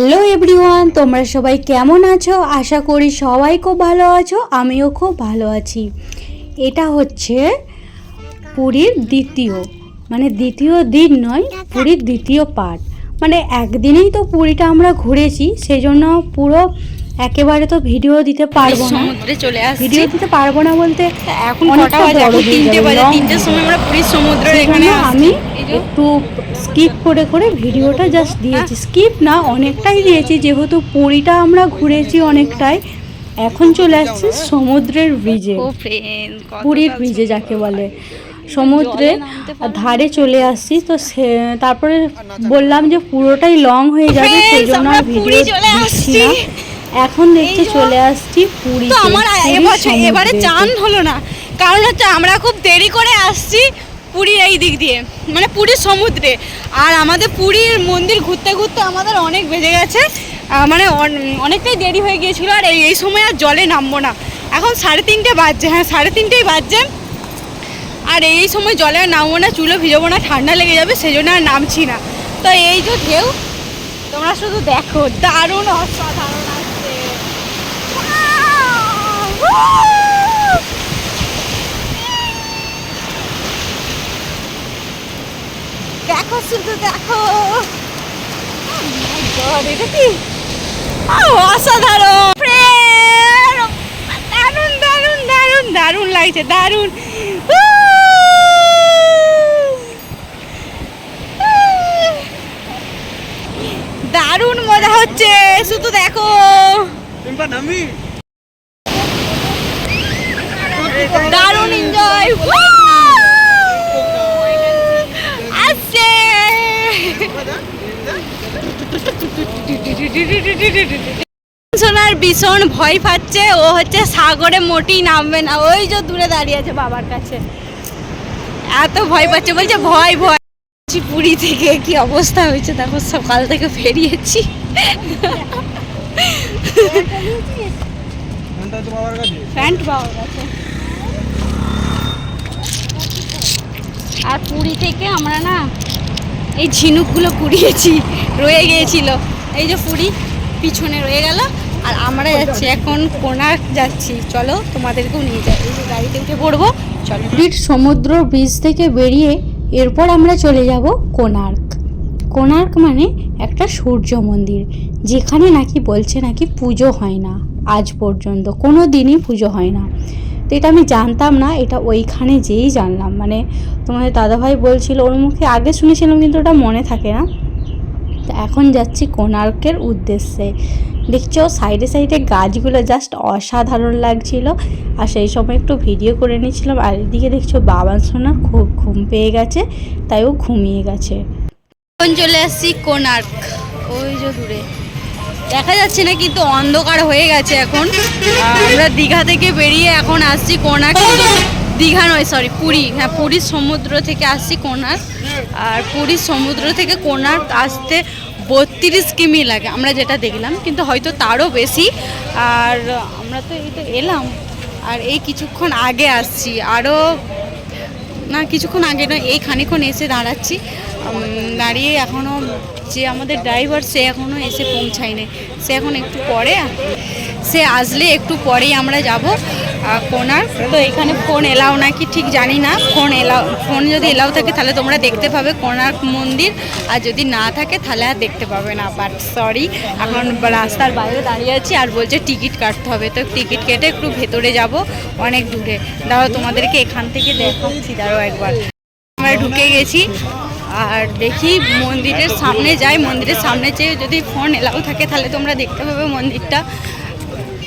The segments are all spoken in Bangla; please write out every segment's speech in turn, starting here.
হ্যালো এভরিওয়ান, তোমরা সবাই কেমন আছো? আশা করি সবাই খুব ভালো আছো, আমিও খুব ভালো আছি। এটা হচ্ছে পুরীর দ্বিতীয় দিন নয়, পুরীর দ্বিতীয় পার্ট। মানে একদিনেই তো পুরীটা আমরা ঘুরেছি, সেই জন্য পুরো একেবারে তো ভিডিও দিতে পারবো না। সমুদ্রে চলে আসছি। ভিডিও দিতে পারবো না বলতে এখন অনেকটা বড় হয়ে যাবে। 3টের সময় আমরা পুরীর সমুদ্রের এখানে আমি একটু স্কিপ করে করে ভিডিওটা জাস্ট দিয়েছি। স্কিপ না, অনেকটাই দিয়েছি, যেহেতু পুরীটা আমরা ঘুরেছি অনেকটাই। এখন চলে আসছি সমুদ্রের ব্রিজে, পুরীর ব্রিজে যাকে বলে, সমুদ্রে ধারে চলে আসছি। তো তারপরে বললাম যে পুরোটাই লং হয়ে যাবে, সেই জন্য আর ভিডিও দিচ্ছি না। এখন দেখতে চলে আসছি পুরীতে। তো আমার এবারে চান হলো না, কারণ হচ্ছে আমরা খুব দেরি করে আসছি পুরীর এই দিক দিয়ে, মানে পুরীর সমুদ্রে। আর আমাদের পুরীর মন্দির ঘুরতে ঘুরতে আমাদের অনেক বেজে গেছে, মানে অনেকটাই দেরি হয়ে গিয়েছিলো। আর এই সময় আর জলে নামবো না। এখন 3:30 বাজছে, হ্যাঁ 3:30 বাজছে। আর এই সময় জলে আর নামবো না, চুলো ভিজাবো না, ঠান্ডা লেগে যাবে, সেই জন্য আর নামছি না। তো এই যে ঢেউ, তোমরা শুধু দেখো, দারুণ অসাধারণ আসছে। দেখো শুধু দেখো, এটা কি অসাধারণ, দারুণ দারুণ দারুণ দারুণ লাগছে, দারুণ। দারুণ মজা হচ্ছে, শুধু দেখো। দারুণ এনজয় আসছে। সোনার ভীষণ ভয় পাচ্ছে, ও হচ্ছে সাগরে মোটেই নামবে না। ওই যে দূরে দাঁড়িয়ে আছে বাবার কাছে, এত ভয় পাচ্ছে, বলছে ভয় ভয়। পুরী থেকে কি অবস্থা হয়েছে দেখো, সকাল থেকে বেরিয়েছি। আর পুরী থেকে আমরা না এই ঝিনুকগুলো কুড়িয়েছি, রয়ে গিয়েছিল। এই যে পুরী পিছনে রয়ে গেল, আর আমরা যাচ্ছি এখন কোণার্ক যাচ্ছি। চলো তোমাদেরকেও নিয়ে যাই, এই যে গাড়িতে উঠে পড়বো, চলো। পুরীর সমুদ্র ব্রিজ থেকে বেরিয়ে এরপর আমরা চলে যাব কোণার্ক। কোণার্ক মানে একটা সূর্য মন্দির, যেখানে নাকি বলছে নাকি পুজো হয় না, আজ পর্যন্ত কোনো দিনই পুজো হয় না। তো এটা আমি জানতাম না, এটা ওইখানে যেই জানলাম। মানে তোমাদের দাদাভাই বলছিল, ওর মুখে আগে শুনেছিলাম কিন্তু ওটা মনে থাকে না। তো এখন যাচ্ছি কোণার্কের উদ্দেশ্যে। দেখছো সাইডে সাইডে গাছগুলো জাস্ট অসাধারণ লাগছিল, আর সেই সময় একটু ভিডিও করে নিয়েছিলাম। আর এদিকে দেখছো বাবান সোনার খুব ঘুম পেয়ে গেছে, তাই ও ঘুমিয়ে গেছে। এখন চলে আসছি কোণার্ক, ওই যে দূরে দেখা যাচ্ছে না, কিন্তু অন্ধকার হয়ে গেছে এখন। আমরা দীঘা থেকে বেরিয়ে এখন আসছি কোণার্ক। দীঘা নয়, সরি পুরী, হ্যাঁ পুরীর সমুদ্র থেকে আসছি কোণার্ক। আর পুরীর সমুদ্র থেকে কোণার্ক আসতে 32 কিমি লাগে আমরা যেটা দেখলাম, কিন্তু হয়তো তারও বেশি। আর আমরা তো এই তো এলাম, আর এই কিছুক্ষণ আগে আসছি, আরও না কিছুক্ষণ আগে নয়, এই খানিক্ষণ এসে দাঁড়াচ্ছি। দাঁড়িয়ে এখনও যে আমাদের ড্রাইভার, সে এখনও এসে পৌঁছায়নি। সে এখন একটু পরে, সে আসলে একটু পরেই আমরা যাব কোণার্ক। তো এখানে ফোন এলাও নাকি ঠিক জানি না, ফোন যদি এলাও থাকে তাহলে তোমরা দেখতে পাবে কোণার্ক মন্দির, আর যদি না থাকে তাহলে আর দেখতে পাবে না। বাট সরি, এখন রাস্তার বাইরে দাঁড়িয়ে আছি, আর বলছে টিকিট কাটতে হবে। তো টিকিট কেটে একটু ভেতরে যাব, অনেক দূরে। দাঁড়াও তোমাদেরকে এখান থেকে দেখাচ্ছি, দাঁড়াও একবার। আমরা ঢুকে গেছি, আর দেখি মন্দিরের সামনে যাই। মন্দিরের সামনে যেয়ে যদি ফোন এলাও থাকে তাহলে তোমরা দেখতে পাবে মন্দিরটা।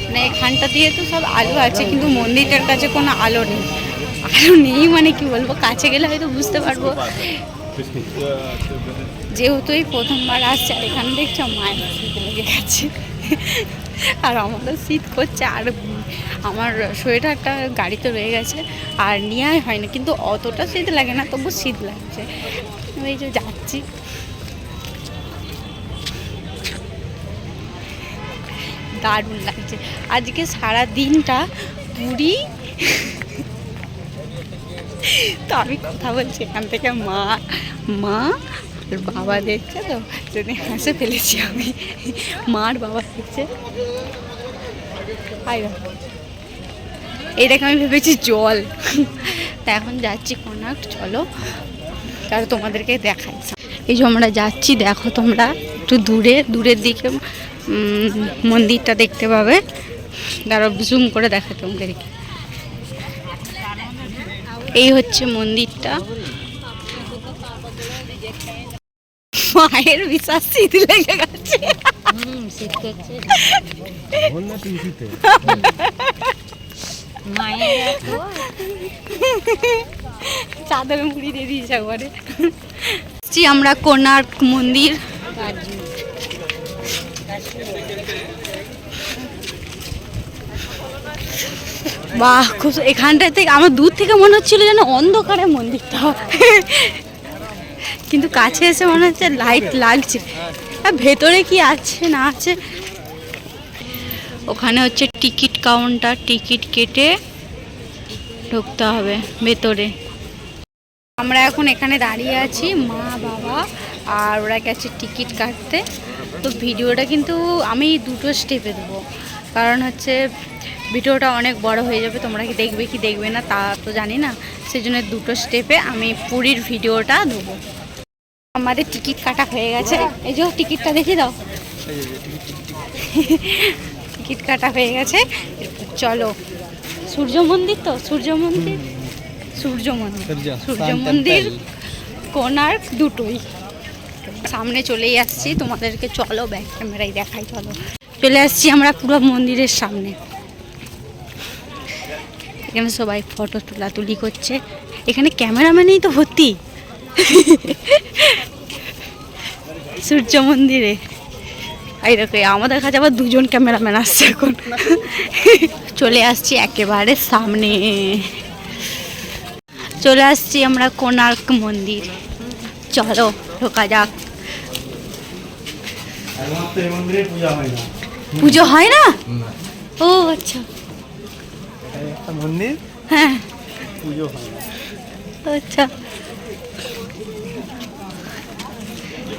মানে এখানটা দিয়ে তো সব আলো আছে, কিন্তু মন্দিরটার কাছে কোনো আলো নেই। আলো নেই মানে কি বলবো, কাছে গেলে হয়তো বুঝতে পারবো। যেহেতু এই প্রথমবার আসছে, আর এখানে দেখছো মায়ের শীত লেগে গেছে, আর আমাদের শীত করছে। আর আমার সোয়েটারটা গাড়িতে রয়ে গেছে, আর নেওয়াই হয়নি, কিন্তু অতটা শীত লাগে না, তবু শীত লাগছে। এই যে যাচ্ছি, দারুণ লাগছে। আজকে সারা দিনটা পুরী, তো আমি কথা বলছি এখান থেকে মা তোর বাবা দেখছে তো যদি হাসে ফেলেছি আমি, মার বাবা দেখছে। এটাকে আমি ভেবেছি জল। তা এখন যাচ্ছি কোনার্ক, চলো তাহলে তোমাদেরকে দেখাই। এই যে আমরা যাচ্ছি, দেখো তোমরা একটু দূরের দিকে মন্দিরটা দেখতে পাবে। তারা জুম করে দেখা তোমাদেরকে। এই হচ্ছে মন্দিরটা। মায়ের বিশ্বাস শীত লেগে গেছে। চাদর মুড়ি দিয়ে দিয়েছে একবারে। আমরা কোনার্ক মন্দির। বাহ, খুব এখানটাতে আমার দূর থেকে মনে হচ্ছিল যেন অন্ধকারে মন্দিরটা, কিন্তু কাছে এসে মনে হচ্ছে লাইট লাগছে। আর ভেতরে কি আছে না আছে, ওখানে হচ্ছে টিকিট কাউন্টার, টিকিট কেটে ঢুকতে হবে ভেতরে। আমরা এখন এখানে দাঁড়িয়ে আছি, মা বাবা আর ওরা গেছে টিকিট কাটতে। তো ভিডিওটা কিন্তু আমি দুটো স্টেপে দেবো, কারণ হচ্ছে ভিডিওটা অনেক বড় হয়ে যাবে, তোমরা কি দেখবে না তা তো জানি না, সেই জন্য দুটো স্টেপে আমি পুরীর ভিডিওটা দেবো। আমাদের টিকিট কাটা হয়ে গেছে, এই যে টিকিটটা দেখে দাও। টিকিট কাটা হয়ে গেছে, চলো। সূর্য মন্দির, কোনার্ক দুটোই সামনে চলেই আসছি। তোমাদেরকে চলো ব্যাক ক্যামেরায় দেখাই। চলে আসছি আমরা পুরো মন্দিরের সামনে। এখানে সবাই ফটো তুলাতুলি করছে, এখানে ক্যামেরাম্যানেই তো ভর্তি। সূর্য মন্দিরে এইরকম আমাদের কাছে আবার দুজন ক্যামেরাম্যান আসছে এখন। চলে আসছি একেবারে সামনে, চলে আসছি আমরা কোনার্ক মন্দির। চলো ঢোকা যাক। পুজো হয় না? ও আচ্ছা, মন্দির, হ্যাঁ পুজো হয় না। আচ্ছা,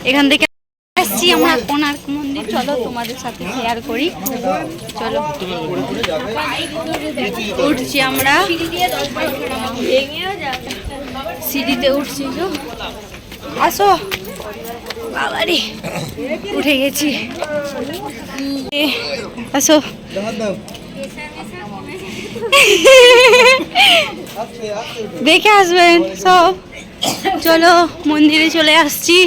এখান থেকে আসছি আমরা কোনার্ক মন্দির। চলো তোমাদের সাথে শেয়ার করি। চলো উঠছি আমরা, সিঁড়িতে উঠছি। আসো বাবারে, উঠে গেছি। আসো, দেখে আসবেন সব। চলো মন্দিরে চলে আসছি।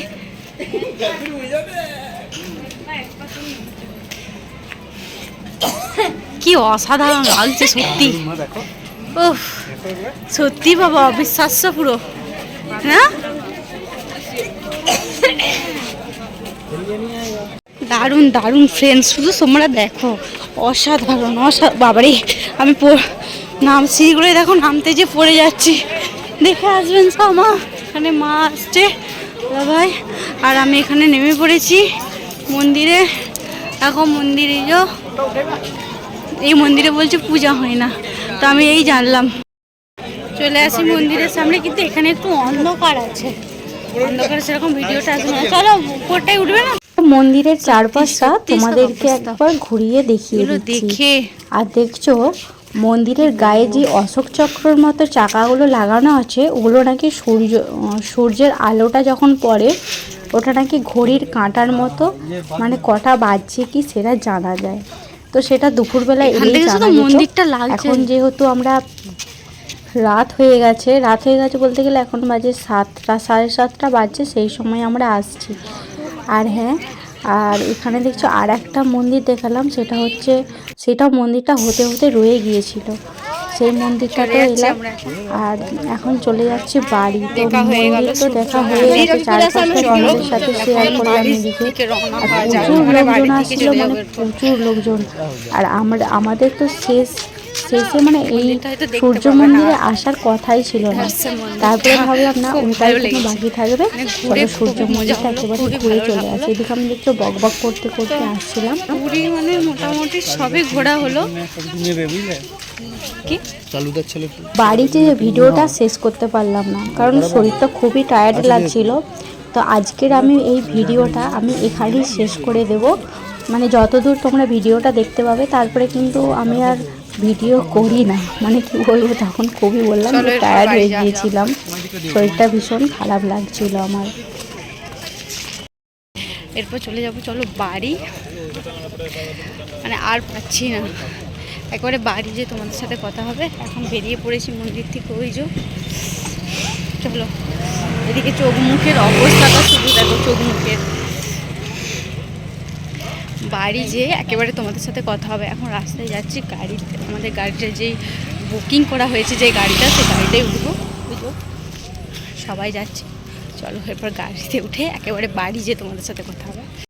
কি অসাধারণ লাগছে সত্যি। ওহ সত্যি বাবা, অবিশ্বাস্য পুরো না? দারুণ দারুণ ফ্রেন্ডস, শুধু তোমরা দেখো, অসাধারণ বাবারে। আমি সিঁড়িগুলো দেখো, নামতে যে পড়ে যাচ্ছি। দেখে আসবেন সব। এখানে মা আসছে, ভাই আর আমি এখানে নেমে পড়েছি মন্দিরে। এখন মন্দিরে এই মন্দিরে বলছে পূজা হয় না, তো আমি এই জানলাম। চলে আসি মন্দিরের সামনে, কিন্তু এখানে একটু অন্ধকার আছে, অন্ধকারে সেরকম ভিডিওটা আসবে না। চলো উপরটাই উঠবে না। মন্দিরের চারপাশটা তোমাদেরকে একবার ঘুরিয়ে দেখিয়ে দিচ্ছি। আর দেখছো মন্দিরের গায়ে যে অশোক চক্রর মতো চাকাগুলো লাগানো আছে, ওগুলো নাকি সূর্যের আলোটা যখন পড়ে ওটা নাকি ঘড়ির কাঁটার মতো, মানে কটা বাজছে কি সেটা জানা যায়। তো সেটা দুপুরবেলা এলেই জানা যেত। এখন যেহেতু আমরা রাত হয়ে গেছে বলতে গেলে এখন বাজে 7টা, 7:30 বাজছে, সেই সময় আমরা আসছি। আর হ্যাঁ, আর এখানে দেখছো আর একটা মন্দির দেখালাম, সেটাও মন্দিরটা হতে হতে রয়ে গিয়েছিল, সেই মন্দিরটাতে এলাম। আর এখন চলে যাচ্ছি বাড়ি। তো মন্দির তো দেখা হয়ে গেছে, চারপাশটা তোমাদের সাথে শেয়ার করলাম এদিকে। আর প্রচুর লোকজন আসছিল, মানে প্রচুর লোকজন। আর আমাদের তো শেষে মানে এই সূর্য মন্দিরে আসার কথাই ছিল না। তারপরে ভাবলাম না, ওটাই কোনো বাকি থাকবে, চলো সূর্য মন্দিরটা একেবারে ঘুরে চলে আসে। এদিকে আমি দেখছো বকবক করতে করতে আসছিলাম। পুরী মানে মোটামুটি সবই ঘোরা হলো। কি বাড়িতে ভিডিওটা শেষ করতে পারলাম না, কারণ শরীরটা খুবই টায়ার্ড লাগছিল। তো আজকের আমি এই ভিডিওটা আমি এখানেই শেষ করে দেব। মানে যতদূর তোমরা ভিডিওটা দেখতে পাবে, তারপরে কিন্তু আমি আর ভিডিও করি না। মানে কি বলবো, তখন খুবই বললাম যে টায়ার্ড হয়ে গিয়েছিলাম, শরীরটা ভীষণ খারাপ লাগছিল আমার। এরপর চলে যাব, চলো বাড়ি। মানে আর পাচ্ছি না, একবারে বাড়ি যে তোমাদের সাথে কথা হবে। এখন বেরিয়ে পড়েছি মন্দির থেকে, ওই যে চলো। এদিকে চোখ মুখের অবস্থাটা শুধু দেখো, চোখ মুখের। বাড়ি যেয়ে একেবারে তোমাদের সাথে কথা হবে। এখন রাস্তায় যাচ্ছি, গাড়িতে আমাদের গাড়িটা যেই বুকিং করা হয়েছে, যে গাড়িটা, সেই গাড়িটাই উঠবো। বুঝলো, সবাই যাচ্ছে। চলো এরপর গাড়িতে উঠে একেবারে বাড়ি যেয়ে তোমাদের সাথে কথা হবে।